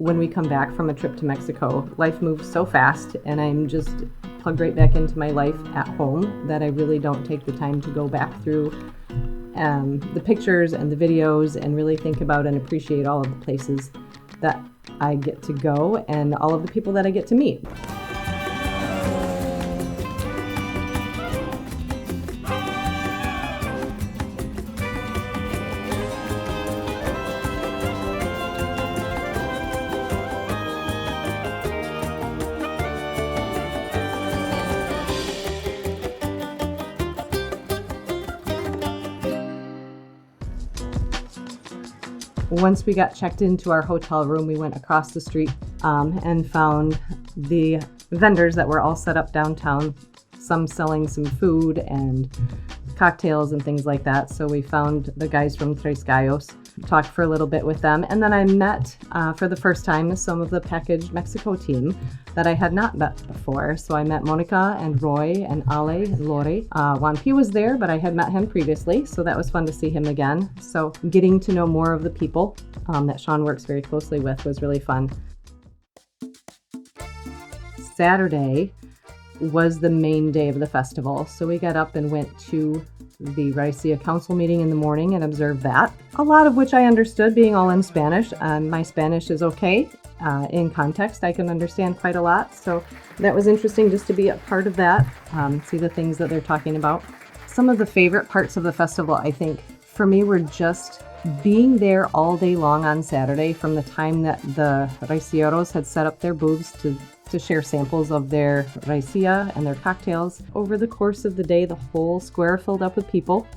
when we come back from a trip to Mexico. Life moves so fast, and I'm just plugged right back into my life at home that I really don't take the time to go back through the pictures and the videos and really think about and appreciate all of the places that I get to go and all of the people that I get to meet. Once we got checked into our hotel room, we went across the street and found the vendors that were all set up downtown, some selling some food and cocktails and things like that. So we found the guys from Tres Gallos, talked for a little bit with them, and then I met for the first time some of the Packaged Mexico team that I had not met before. So I met Monica and Roy and Ale and Lori. Juan P was there, but I had met him previously, so that was fun to see him again. So getting to know more of the people that Sean works very closely with was really fun. Saturday was the main day of the festival. So we got up and went to the Raicilla Council meeting in the morning and observed that. A lot of which I understood, being all in Spanish. My Spanish is okay. In context, I can understand quite a lot. So that was interesting just to be a part of that, see the things that they're talking about. Some of the favorite parts of the festival, I think, for me were just being there all day long on Saturday, from the time that the Raicilleros had set up their booths to share samples of their raicilla and their cocktails. Over the course of the day, the whole square filled up with people.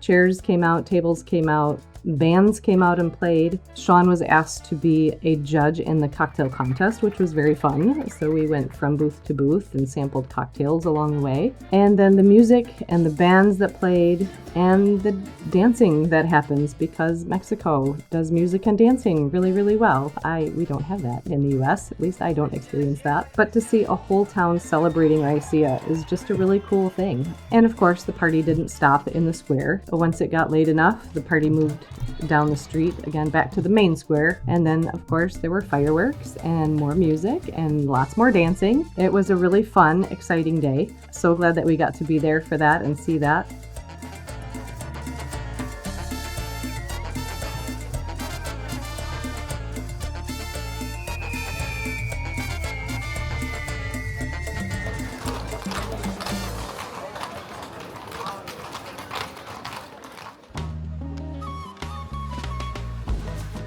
Chairs came out, tables came out, bands came out and played. Sean was asked to be a judge in the cocktail contest, which was very fun. So we went from booth to booth and sampled cocktails along the way. And then the music and the bands that played and the dancing that happens, because Mexico does music and dancing really, really well. We don't have that in the US, at least I don't experience that. But to see a whole town celebrating Raicilla is just a really cool thing. And of course, the party didn't stop in the square. Once it got late enough, the party moved down the street, again back to the main square. And then, of course, there were fireworks and more music and lots more dancing. It was a really fun, exciting day. So glad that we got to be there for that and see that.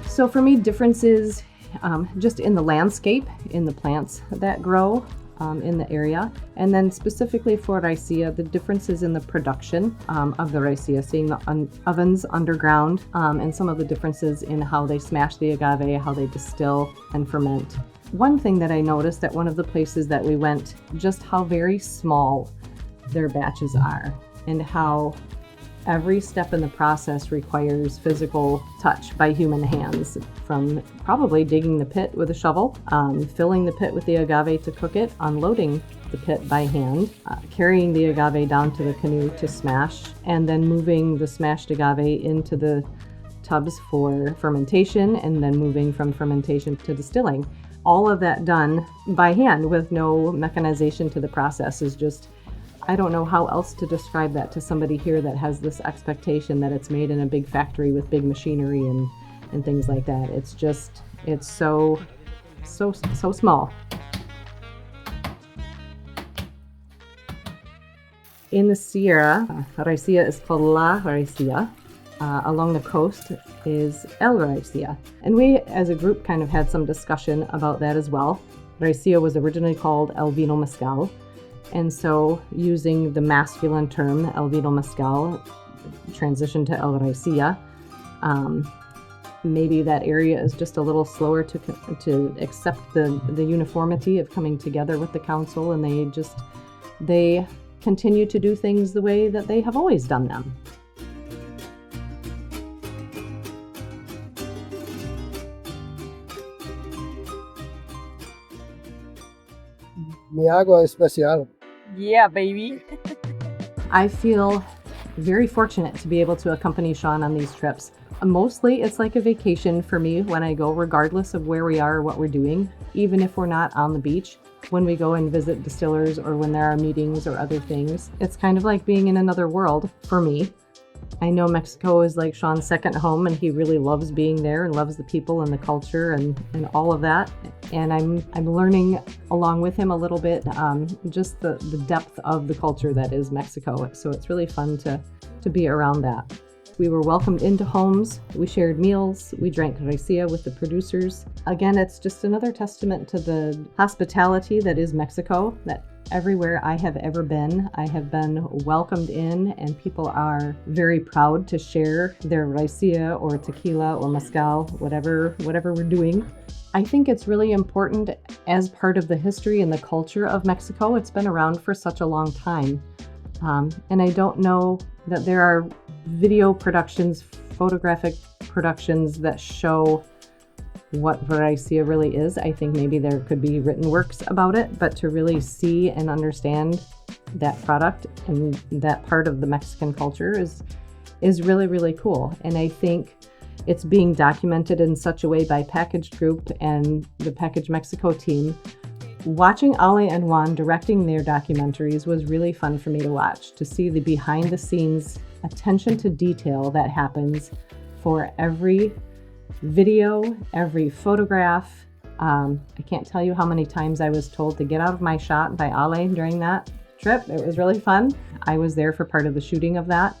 So for me, differences just in the landscape, in the plants that grow in the area, and then specifically for Raicilla, the differences in the production of the Raicilla, seeing the ovens underground, and some of the differences in how they smash the agave, how they distill and ferment. One thing that I noticed at one of the places that we went, just how very small their batches are, and how every step in the process requires physical touch by human hands, from probably digging the pit with a shovel, filling the pit with the agave to cook it, unloading the pit by hand, carrying the agave down to the canoe to smash, and then moving the smashed agave into the tubs for fermentation, and then moving from fermentation to distilling. All of that done by hand with no mechanization to the process is just, I don't know how else to describe that to somebody here that has this expectation that it's made in a big factory with big machinery and things like that. It's just, it's so small. In the Sierra, Raicilla is called La Raicilla. Along the coast is El Raicilla. And we, as a group, kind of had some discussion about that as well. Raicilla was originally called El Vino Mezcal. And so using the masculine term, El Vino Mezcal, transitioned to El Raicilla. Maybe that area is just a little slower to accept the uniformity of coming together with the council, and they continue to do things the way that they have always done them. Mi agua es especial. Yeah, baby. I feel very fortunate to be able to accompany Sean on these trips. Mostly it's like a vacation for me when I go, regardless of where we are or what we're doing, even if we're not on the beach. When we go and visit distillers or when there are meetings or other things, it's kind of like being in another world for me. I know Mexico is like Sean's second home, and he really loves being there and loves the people and the culture and all of that. And I'm learning along with him a little bit, just the depth of the culture that is Mexico. So it's really fun to be around that. We were welcomed into homes, we shared meals, we drank Raicilla with the producers. Again, it's just another testament to the hospitality that is Mexico, that everywhere I have ever been, I have been welcomed in, and people are very proud to share their Raicilla or Tequila or Mezcal, whatever we're doing. I think it's really important as part of the history and the culture of Mexico. It's been around for such a long time. And I don't know that there are video productions, photographic productions that show what Raicilla really is. I think maybe there could be written works about it, but to really see and understand that product and that part of the Mexican culture is really, really cool. And I think it's being documented in such a way by Package Group and the Package Mexico team. Watching Ale and Juan directing their documentaries was really fun for me to watch, to see the behind the scenes attention to detail that happens for every video, every photograph. I can't tell you how many times I was told to get out of my shot by Ale during that trip. It was really fun. I was there for part of the shooting of that,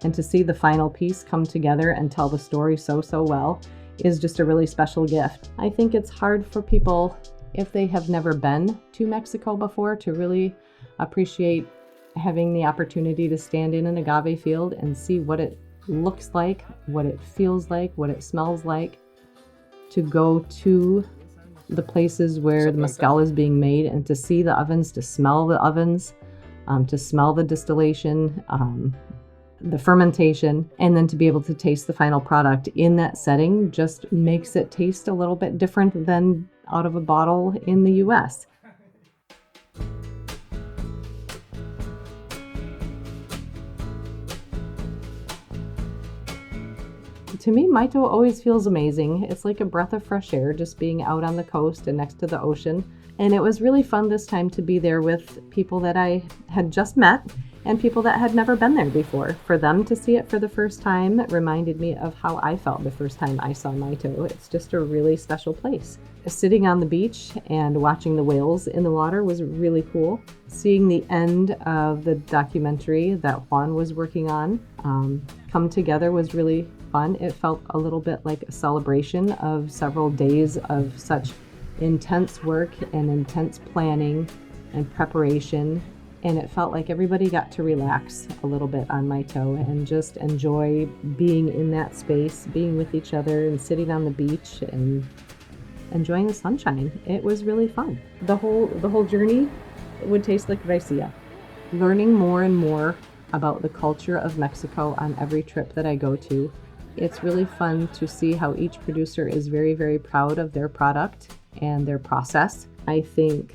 and to see the final piece come together and tell the story so well is just a really special gift. I think it's hard for people, if they have never been to Mexico before, to really appreciate having the opportunity to stand in an agave field and see what it looks like, what it feels like, what it smells like, to go to the places where the mezcal is being made and to see the ovens, to smell the ovens, to smell the distillation, the fermentation, and then to be able to taste the final product in that setting just makes it taste a little bit different than out of a bottle in the US. To me, Maito always feels amazing. It's like a breath of fresh air just being out on the coast and next to the ocean. And it was really fun this time to be there with people that I had just met and people that had never been there before. For them to see it for the first time, it reminded me of how I felt the first time I saw Maito. It's just a really special place. Sitting on the beach and watching the whales in the water was really cool. Seeing the end of the documentary that Juan was working on come together was really fun. It felt a little bit like a celebration of several days of such intense work and intense planning and preparation. And it felt like everybody got to relax a little bit on Maito and just enjoy being in that space, being with each other and sitting on the beach and enjoying the sunshine. It was really fun. The whole journey would taste like Raicilla. Learning more and more about the culture of Mexico on every trip that I go to. It's really fun to see how each producer is very, very proud of their product and their process. I think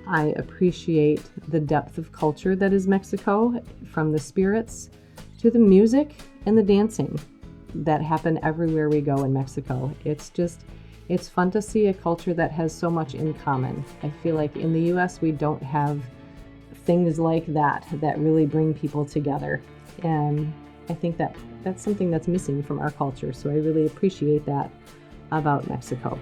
I appreciate the depth of culture that is Mexico, from the spirits to the music and the dancing that happen everywhere we go in Mexico. It's fun to see a culture that has so much in common. I feel like in the US we don't have things like that really bring people together. And I think that's something that's missing from our culture. So I really appreciate that about Mexico.